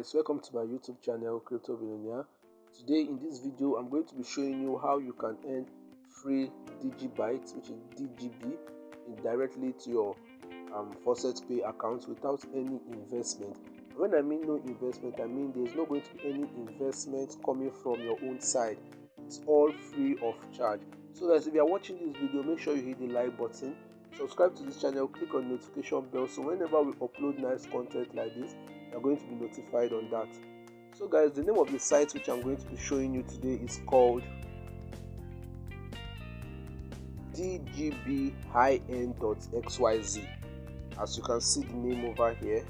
guys, welcome to my YouTube channel Crypto Billionaire. Today in this video I'm going to be showing you how you can earn free DGByte, which is DGB, directly to your Faucet Pay account without any investment. When I mean no investment, I mean there's not going to be any investment coming from your own side. It's all free of charge. So guys, if you are watching this video, make sure you hit the like button, subscribe to this channel, click on the notification bell, so whenever we upload nice content like this, you're going to be notified on that. So guys, the name of the site which I'm going to be showing you today is called DGB-xyz. As you can see the name over here,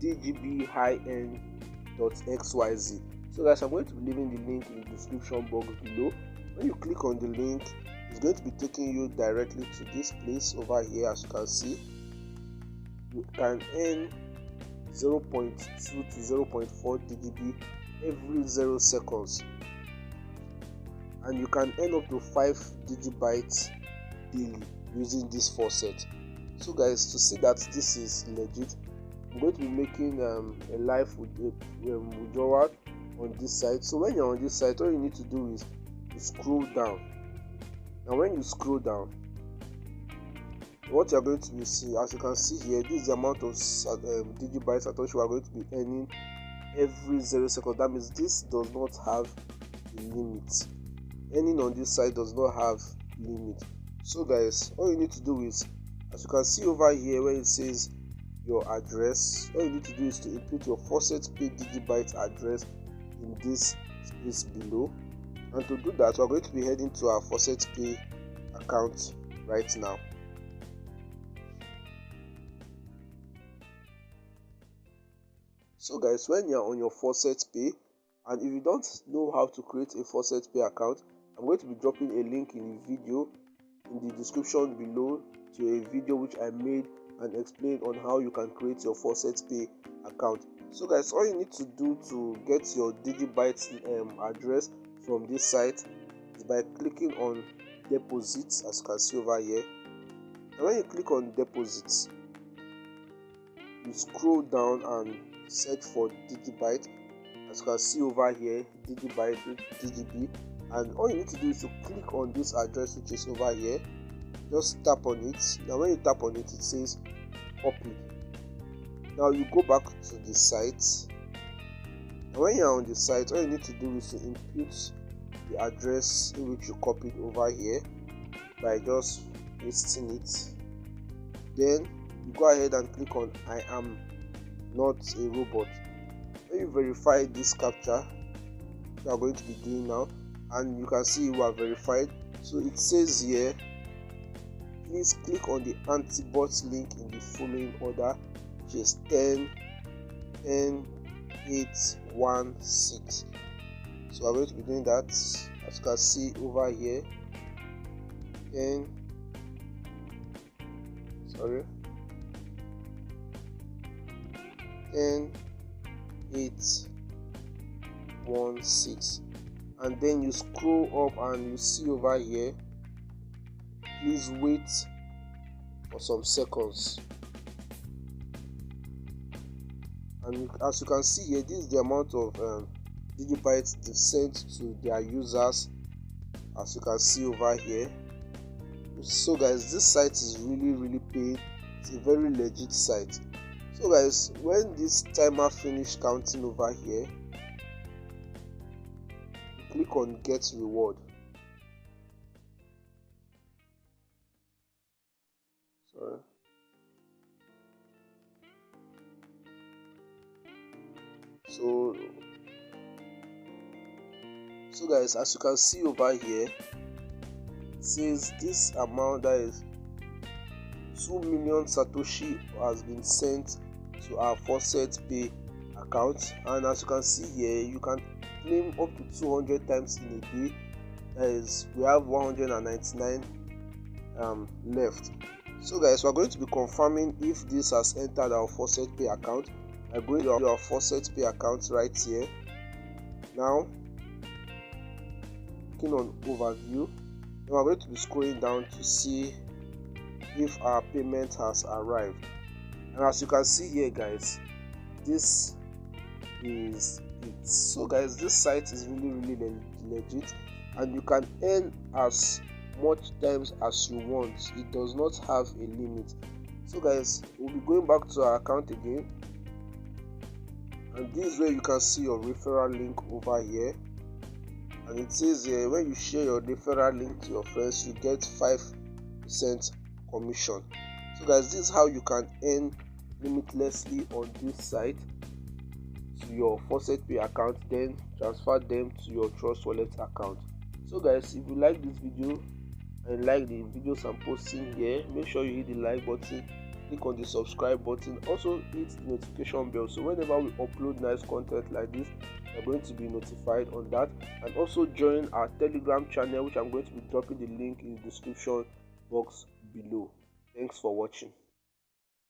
DGB-xyz. So guys, I'm going to be leaving the link in the description box below. When you click on the link, it's going to be taking you directly to this place over here. As you can see, you can earn 0.2 to 0.4 DGB every 0 seconds, and you can earn up to 5 DGBytes daily using this faucet. So guys, to see that this is legit, I'm going to be making a live withdrawal on this site. So when you're on this site, all you need to do is to scroll down. Now when you scroll down, what you're going to be seeing, as you can see here, this is the amount of DGBytes I thought you are going to be earning every 0 seconds. That means this does not have a limit. Earning on this site does not have limit. So guys, all you need to do is, as you can see over here where it says your address, all you need to do is to input your Faucet Pay DGByte address in this space below. And to do that, we're going to be heading to our Faucet Pay account right now. So guys, when you're on your Faucet Pay, and if you don't know how to create a Faucet Pay account, I'm going to be dropping a link in the video in the description below to a video which I made and explained on how you can create your Faucet Pay account. So guys, all you need to do to get your DGByte address from this site is by clicking on deposits, as you can see over here. And when you click on deposits, you scroll down and search for DGByte. As you can see over here, DGByte, DGB, and all you need to do is to click on this address which is over here. Just tap on it. Now when you tap on it, it says copy. Now you go back to the site, and when you're on the site, all you need to do is to input the address in which you copied over here by just pasting it. Then you go ahead and click on I am not a robot. When you verify this captcha you are going to be doing now, and you can see you are verified. So it says here, please click on the anti-bot link in the following order, which is 10, 10, 8, 1, 6. So I'm going to be doing that. As you can see over here, 10, 8, 1, 6, and then you scroll up and you see over here, please wait for some seconds. And as you can see here, this is the amount of DGBytes they've sent to their users, as you can see over here. So guys, this site is really paying. It's a very legit site. So guys, when this timer finish counting over here, you click on get reward. So guys, as you can see over here, it says this amount, that is 2 million Satoshi, has been sent to our Faucet Pay account. And as you can see here, you can claim up to 200 times in a day. That is, we have 199 left. So guys, we're going to be confirming if this has entered our Faucet Pay account. I'm going to our Faucet Pay account right here. Now clicking on overview. Now I'm going to be scrolling down to see if our payment has arrived. And as you can see here guys, this is it. So guys, this site is really legit, and you can earn as much times as you want. It does not have a limit. So guys, we'll be going back to our account again, and this is where you can see your referral link over here, and it says when you share your referral link to your friends, you get 5% commission. So guys, this is how you can earn limitlessly on this site to your FaucetPay account, then transfer them to your Trustwallet account. So guys, if you like this video and like the videos I'm posting here, make sure you hit the like button, click on the subscribe button, also hit the notification bell, so whenever we upload nice content like this, you're going to be notified on that. And also join our Telegram channel, which I'm going to be dropping the link in the description box below. Thanks for watching.